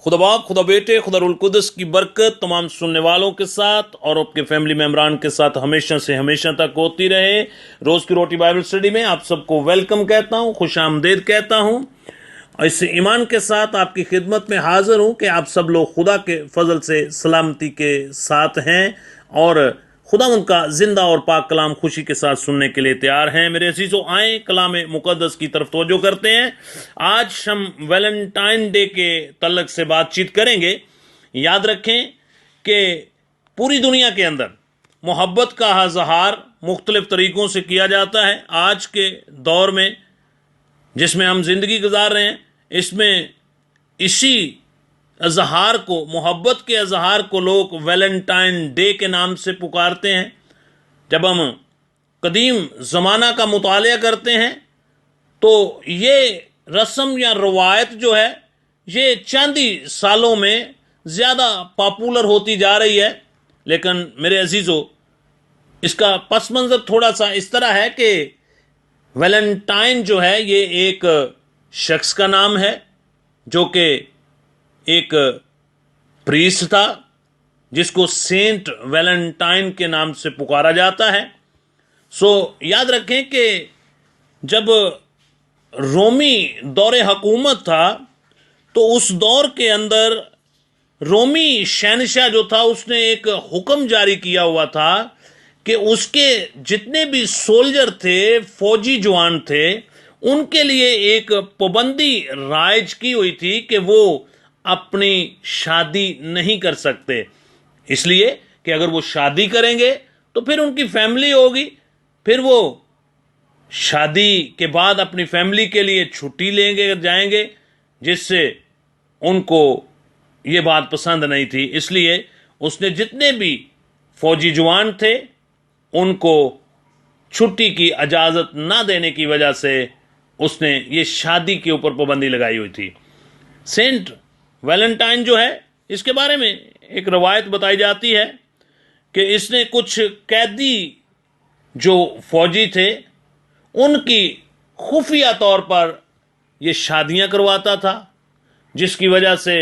खुदा बाप, खुदा बेटे, खुदा रूल कुदस की बरकत तमाम सुनने वालों के साथ और आपके फैमिली मेम्बरान के साथ हमेशा से हमेशा तक होती रहे। रोज़ की रोटी बाइबल स्टडी में आप सबको वेलकम कहता हूँ, खुश आमदेद कहता हूँ। इस ईमान के साथ आपकी खिदमत में हाजिर हूँ कि आप सब लोग खुदा के फजल से सलामती के साथ हैं और खुदा उनका जिंदा और पाक कलाम खुशी के साथ सुनने के लिए तैयार हैं। मेरे अजीजों, आए कलाम मुकद्दस की तरफ तवज्जो करते हैं। आज हम वैलेंटाइन डे के तल्लक से बातचीत करेंगे। याद रखें कि पूरी दुनिया के अंदर मोहब्बत का इज़हार मुख्तलिफ तरीक़ों से किया जाता है। आज के दौर में जिसमें हम ज़िंदगी गुजार रहे हैं, इसमें इसी इज़हार को, मोहब्बत के इज़हार को लोग वैलेंटाइन डे के नाम से पुकारते हैं। जब हम कदीम ज़माना का मुतालिया करते हैं तो ये रस्म या रवायत जो है ये चंद ही सालों में ज़्यादा पॉपुलर होती जा रही है। लेकिन मेरे अजीज़ों, इसका पस मंज़र थोड़ा सा इस तरह है कि वैलेंटाइन जो है ये एक शख्स का नाम है जो कि एक प्रीस्ट था, जिसको सेंट वैलेंटाइन के नाम से पुकारा जाता है। याद रखें कि जब रोमी दौरे हुकूमत था तो उस दौर के अंदर रोमी शहनशाह जो था उसने एक हुक्म जारी किया हुआ था कि उसके जितने भी सोल्जर थे, फौजी जवान थे, उनके लिए एक पाबंदी राइज की हुई थी कि वो अपनी शादी नहीं कर सकते, इसलिए कि अगर वो शादी करेंगे तो फिर उनकी फैमिली होगी, फिर वो शादी के बाद अपनी फैमिली के लिए छुट्टी लेंगे जाएंगे, जिससे उनको ये बात पसंद नहीं थी। इसलिए उसने जितने भी फौजी जवान थे उनको छुट्टी की इजाज़त ना देने की वजह से उसने ये शादी के ऊपर पाबंदी लगाई हुई थी। सेंट वैलेंटाइन जो है, इसके बारे में एक रवायत बताई जाती है कि इसने कुछ कैदी जो फौजी थे उनकी खुफिया तौर पर ये शादियां करवाता था, जिसकी वजह से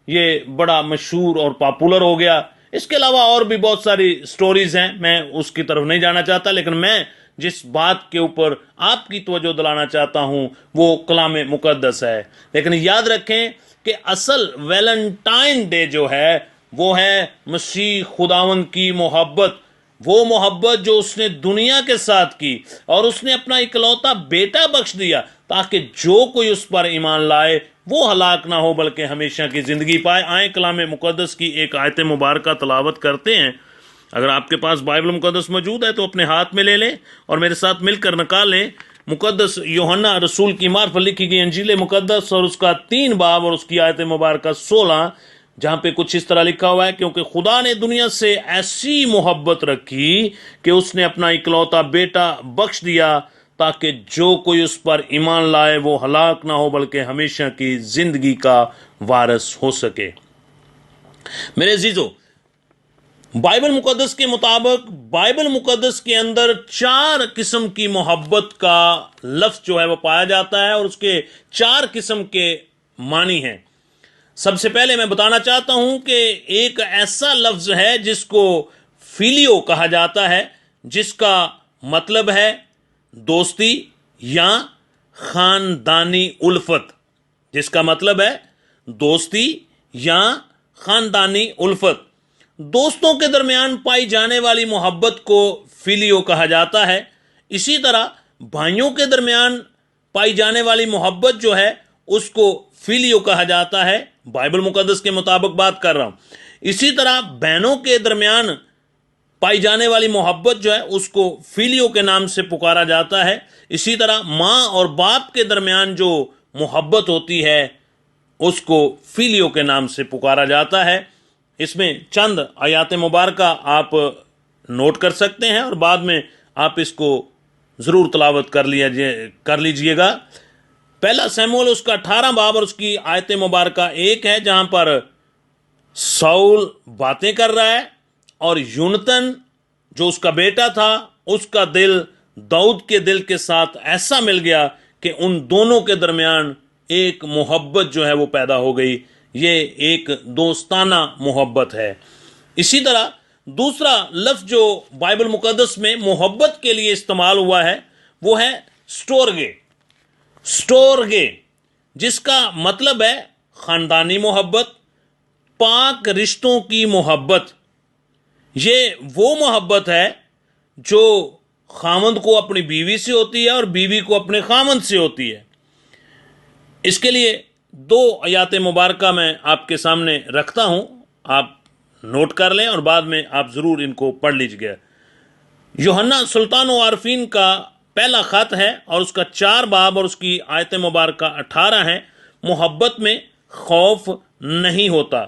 ये बड़ा मशहूर और पॉपुलर हो गया। इसके अलावा और भी बहुत सारी स्टोरीज हैं, मैं उसकी तरफ नहीं जाना चाहता, लेकिन मैं जिस बात के ऊपर आपकी तवज्जो दिलाना चाहता हूं वो कलाम मुकद्दस है। लेकिन याद रखें कि असल वैलेंटाइन डे जो है वो है मसीह खुदावंद की मोहब्बत, वो मोहब्बत जो उसने दुनिया के साथ की और उसने अपना इकलौता बेटा बख्श दिया ताकि जो कोई उस पर ईमान लाए वो हलाक ना हो बल्कि हमेशा की ज़िंदगी पाए। आए कलाम मुकद्दस की एक आयत मुबारक तलावत करते हैं। अगर आपके पास बाइबल मुकद्दस मौजूद है तो अपने हाथ में ले लें और मेरे साथ मिलकर निकालें मुकद्दस यूहन्ना रसूल की मार्फत लिखी गई इंजील मुकद्दस और उसका 3 बाब और उसकी आयत मुबारक 16, जहाँ पे कुछ इस तरह लिखा हुआ है, क्योंकि खुदा ने दुनिया से ऐसी मोहब्बत रखी कि उसने अपना इकलौता बेटा बख्श दिया ताकि जो कोई उस पर ईमान लाए वो हलाक ना हो बल्कि हमेशा की ज़िंदगी का वारिस हो सके। मेरे अजीजों, बाइबल मुकद्दस के मुताबिक बाइबल मुकद्दस के अंदर 4 किस्म की मोहब्बत का लफ्ज़ जो है वो पाया जाता है और उसके 4 किस्म के मानी हैं। सबसे पहले मैं बताना चाहता हूं कि एक ऐसा लफ्ज़ है जिसको फिलियो कहा जाता है, जिसका मतलब है दोस्ती या ख़ानदानी उल्फत, जिसका मतलब है दोस्ती या ख़ानदानी उल्फत। दोस्तों के दरमियान पाई जाने वाली मोहब्बत को फिलियो कहा जाता है। इसी तरह भाइयों के दरमियान पाई जाने वाली मोहब्बत जो है उसको फिलियो कहा जाता है। बाइबल मुकद्दस के मुताबिक बात कर रहा हूं। इसी तरह बहनों के दरमियान पाई जाने वाली मोहब्बत जो है उसको फिलियो के नाम से पुकारा जाता है। इसी तरह माँ और बाप के दरमियान जो मोहब्बत होती है उसको फिलियो के नाम से पुकारा जाता है। इसमें चंद आयात मुबारक आप नोट कर सकते हैं और बाद में आप इसको ज़रूर तलावत कर लीजिएगा। पहला शमूएल उसका 18 बाब और उसकी आयत मुबारक 1 है, जहाँ पर शाऊल बातें कर रहा है और यूनतन जो उसका बेटा था उसका दिल दाऊद के दिल के साथ ऐसा मिल गया कि उन दोनों के दरमियान एक मोहब्बत जो है वो पैदा हो गई। ये एक दोस्ताना मोहब्बत है। इसी तरह दूसरा लफ्ज जो बाइबल मुकद्दस में मोहब्बत के लिए इस्तेमाल हुआ है वो है स्टोरगे। स्टोरगे जिसका मतलब है खानदानी मोहब्बत, पाक रिश्तों की मोहब्बत। ये वो मोहब्बत है जो खामंद को अपनी बीवी से होती है और बीवी को अपने खामंद से होती है। इसके लिए दो आयात मुबारका मैं आपके सामने रखता हूं, आप नोट कर लें और बाद में आप ज़रूर इनको पढ़ लीजिएगा। यूहन्ना सुल्तान व आरफीन का पहला ख़त है और उसका 4 बाब और उसकी आयत मुबारका 18 है। मोहब्बत में खौफ नहीं होता,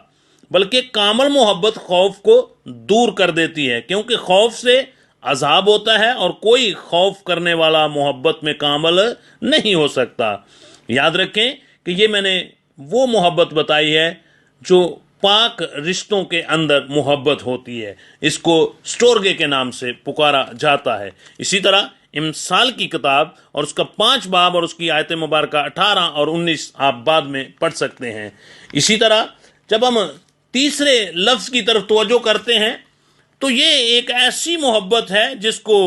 बल्कि कामल मोहब्बत खौफ को दूर कर देती है, क्योंकि खौफ से अजाब होता है और कोई खौफ करने वाला मोहब्बत में कामल नहीं हो सकता। याद रखें कि ये मैंने वो मोहब्बत बताई है जो पाक रिश्तों के अंदर मोहब्बत होती है। इसको स्टोरगे के नाम से पुकारा जाता है। इसी तरह इमसाल की किताब और उसका 5 बाब और उसकी आयत मुबारका 18 और 19 आप बाद में पढ़ सकते हैं। इसी तरह जब हम तीसरे लफ्ज़ की तरफ तवज्जो करते हैं तो ये एक ऐसी मोहब्बत है जिसको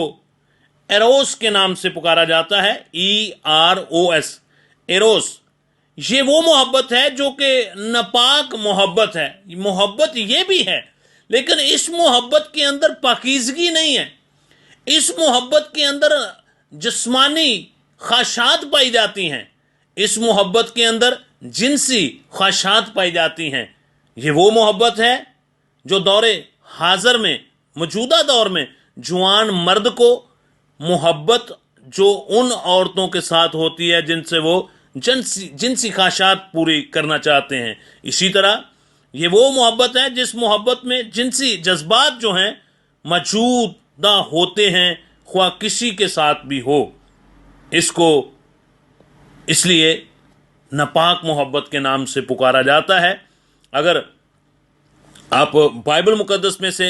एरोस के नाम से पुकारा जाता है। EROS, arrows. ये वो मोहब्बत है जो कि नापाक मोहब्बत है। मोहब्बत ये भी है, लेकिन इस मोहब्बत के अंदर पाकीज़गी नहीं है। इस मोहब्बत के अंदर जिस्मानी ख्वाहिशात पाई जाती हैं। इस मोहब्बत के अंदर जिनसी ख्वाहिशात पाई जाती हैं। ये वो मोहब्बत है जो दौरे हाज़र में, मौजूदा दौर में जवान मर्द को मोहब्बत जो उन औरतों के साथ होती है जिनसे वो जिनसी ख्वाहिशात पूरी करना चाहते हैं। इसी तरह ये वो मोहब्बत है जिस मोहब्बत में जिनसी जज्बात जो हैं मौजूदा होते हैं, ख्वाह किसी के साथ भी हो। इसको इसलिए नापाक मोहब्बत के नाम से पुकारा जाता है। अगर आप बाइबल मुकद्दस में से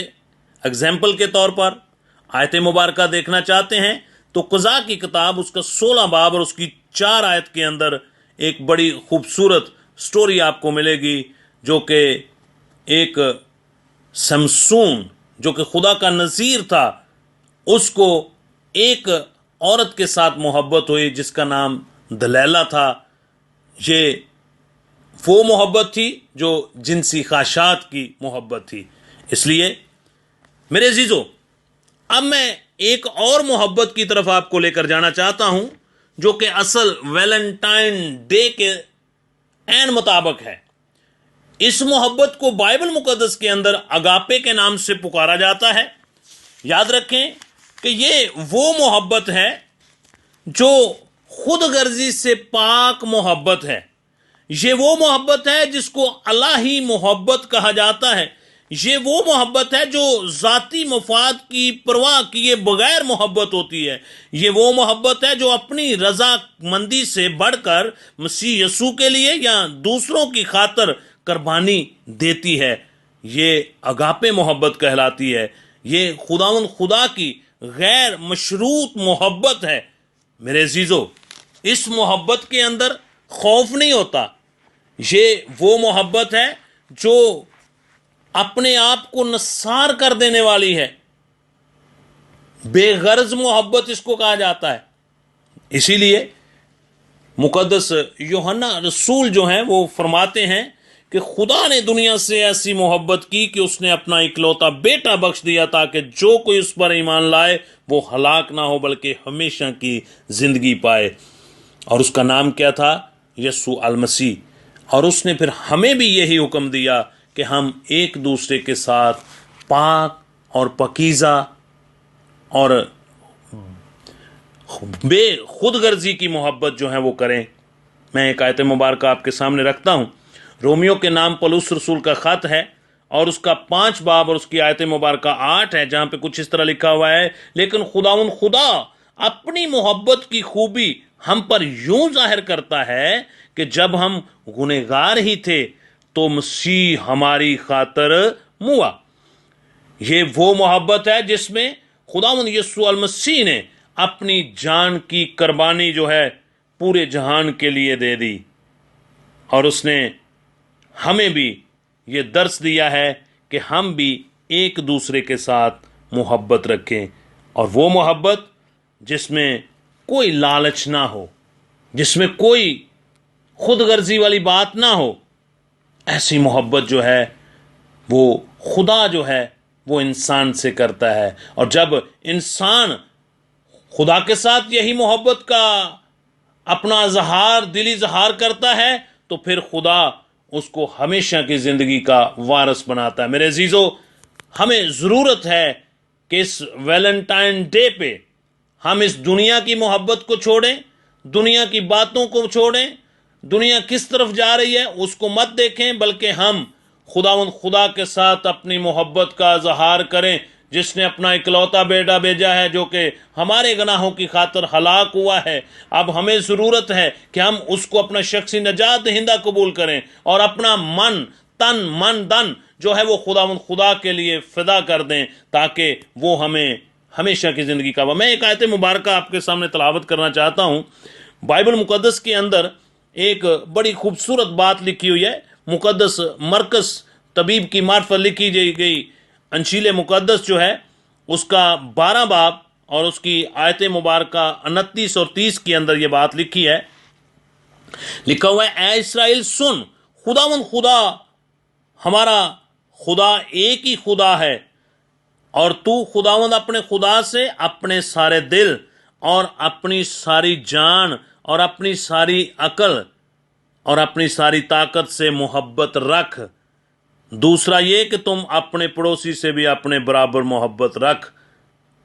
एग्जाम्पल के तौर पर आयत मुबारका देखना चाहते हैं तो क़ज़ा की किताब उसका 16 बाब और उसकी 4 आयत के अंदर एक बड़ी खूबसूरत स्टोरी आपको मिलेगी, जो कि एक समसून जो कि खुदा का नज़ीर था, उसको एक औरत के साथ मोहब्बत हुई जिसका नाम दलैला था। ये वो मोहब्बत थी जो जिनसी ख्वाहिशात की मोहब्बत थी। इसलिए मेरे अजीज़ों, अब मैं एक और मोहब्बत की तरफ आपको लेकर जाना चाहता हूं जो कि असल वैलेंटाइन डे के ऐन मुताबिक है। इस मोहब्बत को बाइबल मुकद्दस के अंदर अगापे के नाम से पुकारा जाता है। याद रखें कि ये वो मोहब्बत है जो खुद गर्जी से पाक मोहब्बत है। ये वो मोहब्बत है जिसको अल्लाही मोहब्बत कहा जाता है। ये वो मोहब्बत है जो ज़ाती मफाद की परवाह किए बगैर मोहब्बत होती है। ये वो मोहब्बत है जो अपनी रज़ामंदी से बढ़कर मसीह यसू के लिए या दूसरों की खातर कुर्बानी देती है। ये अगापे मोहब्बत कहलाती है। ये खुदावंद खुदा की गैर मशरूत मोहब्बत है। मेरे अजीज़ों, इस मोहब्बत के अंदर खौफ नहीं होता। ये वो मोहब्बत है जो अपने आप को नसार कर देने वाली है। बेगर्ज मोहब्बत इसको कहा जाता है। इसीलिए मुकद्दस यूहन्ना रसूल जो हैं वो फरमाते हैं कि खुदा ने दुनिया से ऐसी मोहब्बत की कि उसने अपना इकलौता बेटा बख्श दिया ताकि जो कोई उस पर ईमान लाए वो हलाक ना हो बल्कि हमेशा की जिंदगी पाए। और उसका नाम क्या था? यसू अल मसीह। और उसने फिर हमें भी यही हुक्म दिया कि हम एक दूसरे के साथ पाक और पकीज़ा और बेखुदगर्जी की मोहब्बत जो है वो करें। मैं एक आयत मुबारक आपके सामने रखता हूँ। रोमियो के नाम पौलुस रसूल का ख़त है और उसका 5 बाब और उसकी आयत मुबारक 8 है, जहाँ पे कुछ इस तरह लिखा हुआ है, लेकिन खुदा अपनी मोहब्बत की खूबी हम पर यूं जाहिर करता है कि जब हम गुनहगार ही थे तो मसीह हमारी खातर मुआ। ये वो मोहब्बत है जिसमें खुदावंद यीशु अल मसीह ने अपनी जान की कुर्बानी जो है पूरे जहान के लिए दे दी। और उसने हमें भी ये दर्स दिया है कि हम भी एक दूसरे के साथ मोहब्बत रखें, और वो मोहब्बत जिसमें कोई लालच ना हो, जिसमें कोई खुद गर्जी वाली बात ना हो। ऐसी मोहब्बत जो है वो खुदा जो है वो इंसान से करता है, और जब इंसान खुदा के साथ यही मोहब्बत का अपना इजहार, दिली इजहार करता है, तो फिर खुदा उसको हमेशा की जिंदगी का वारिस बनाता है। मेरे अजीजों, हमें ज़रूरत है कि इस वैलेंटाइन डे पे हम इस दुनिया की मोहब्बत को छोड़ें, दुनिया की बातों को छोड़ें, दुनिया किस तरफ जा रही है उसको मत देखें, बल्कि हम खुदा के साथ अपनी मोहब्बत का इजहार करें, जिसने अपना इकलौता बेटा भेजा है जो कि हमारे गुनाहों की खातिर हलाक हुआ है। अब हमें ज़रूरत है कि हम उसको अपना शख्सी नजात दहिंदा कबूल करें और अपना मन तन मन धन जो है वो खुदा के लिए फिदा कर दें, ताकि वो हमें हमेशा की ज़िंदगी का। मैं एक आयत मुबारक आपके सामने तलावत करना चाहता हूँ। बाइबल मुकद्दस के अंदर एक बड़ी खूबसूरत बात लिखी हुई है। मुकद्दस मरकस तबीब की मार्फत लिखी गई अंशील मुकद्दस जो है उसका 12 बाब और उसकी आयत मुबारक 29 और 30 के अंदर ये बात लिखी है। लिखा हुआ है, ए इसराइल सुन, खुदा हमारा खुदा एक ही खुदा है, और तू खुदावंद अपने खुदा से अपने सारे दिल और अपनी सारी जान और अपनी सारी अकल और अपनी सारी ताकत से मोहब्बत रख। दूसरा ये कि तुम अपने पड़ोसी से भी अपने बराबर मोहब्बत रख।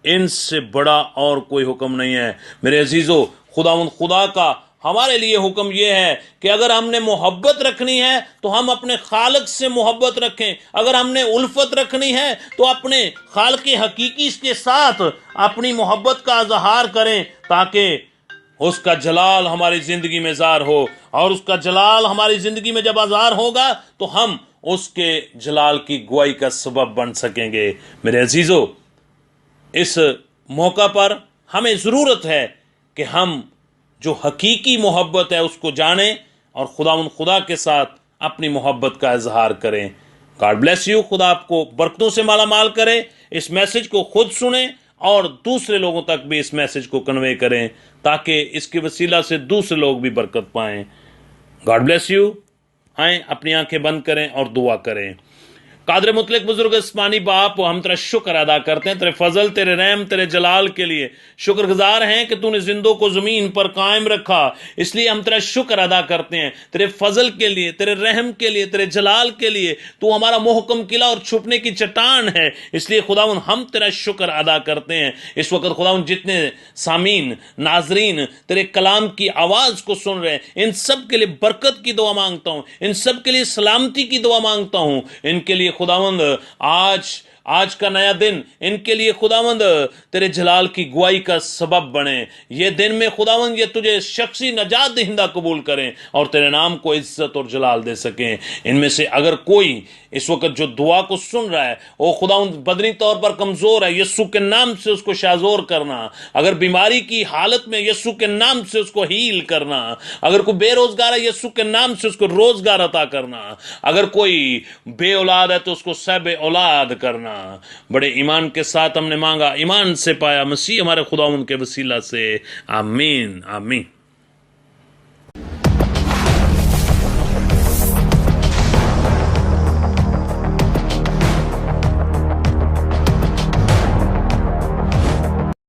इनसे बड़ा और कोई हुक्म नहीं है। मेरे अजीजों, खुदा का हमारे लिए हुक्म यह है कि अगर हमने मोहब्बत रखनी है तो हम अपने खालिक से मोहब्बत रखें। अगर हमने उल्फत रखनी है तो अपने खालिक हकीकी के साथ अपनी मोहब्बत का इजहार करें, ताकि उसका जलाल हमारी जिंदगी में ज़ाहिर हो, और उसका जलाल हमारी जिंदगी में जब ज़ाहिर होगा तो हम उसके जलाल की गवाही का सबब बन सकेंगे। मेरे अजीजों, इस मौका पर हमें ज़रूरत है कि हम जो हकीकी मोहब्बत है उसको जानें और खुदा के साथ अपनी मोहब्बत का इजहार करें। God bless you. खुदा आपको बरकतों से माला माल करे। इस मैसेज को खुद सुने और दूसरे लोगों तक भी इस मैसेज को कन्वे करें, ताकि इसके वसीला से दूसरे लोग भी बरकत पाएं। God bless you. आएँ, अपनी आंखें बंद करें और दुआ करें। कादर मुतलक बुजुर्ग इस्मानी बाप, हम तेरा शुक्र अदा करते हैं, तेरे फजल, तेरे रहम, तेरे जलाल के लिए शुक्रगुजार हैं कि तूने जिंदों को ज़मीन पर कायम रखा। इसलिए हम तेरा शुक्र अदा करते हैं, तेरे फजल के लिए, तेरे रहम के लिए, तेरे जलाल के लिए। तू हमारा मोहकम किला और छुपने की चट्टान है। इसलिए खुदावन हम तेरा शुक्र अदा करते हैं। इस वक्त खुदावन जितने सामीन नाजरीन तेरे कलाम की आवाज़ को सुन रहे हैं, इन सब के लिए बरकत की दुआ मांगता हूँ, इन सब के लिए सलामती की दुआ मांगता हूँ। इनके लिए खुदावंद आज का नया दिन इनके लिए खुदावंद तेरे जलाल की गवाही का सबब बने। ये दिन में खुदावंद ये तुझे शख्सी नजात दहिंदा कबूल करें और तेरे नाम को इज्जत और जलाल दे सकें। इनमें से अगर कोई इस वक्त जो दुआ को सुन रहा है वो खुदावंद बदनी तौर पर कमज़ोर है, यीशु के नाम से उसको शाज़ोर करना। अगर बीमारी की हालत में, यीशु के नाम से उसको हील करना। अगर कोई बेरोजगार है, यीशु के नाम से उसको रोजगार अता करना। अगर कोई बे औलाद है तो उसको सब औलाद करना। बड़े ईमान के साथ हमने मांगा, ईमान से पाया, मसीह हमारे खुदा उनके वसीला से। आमीन आमीन।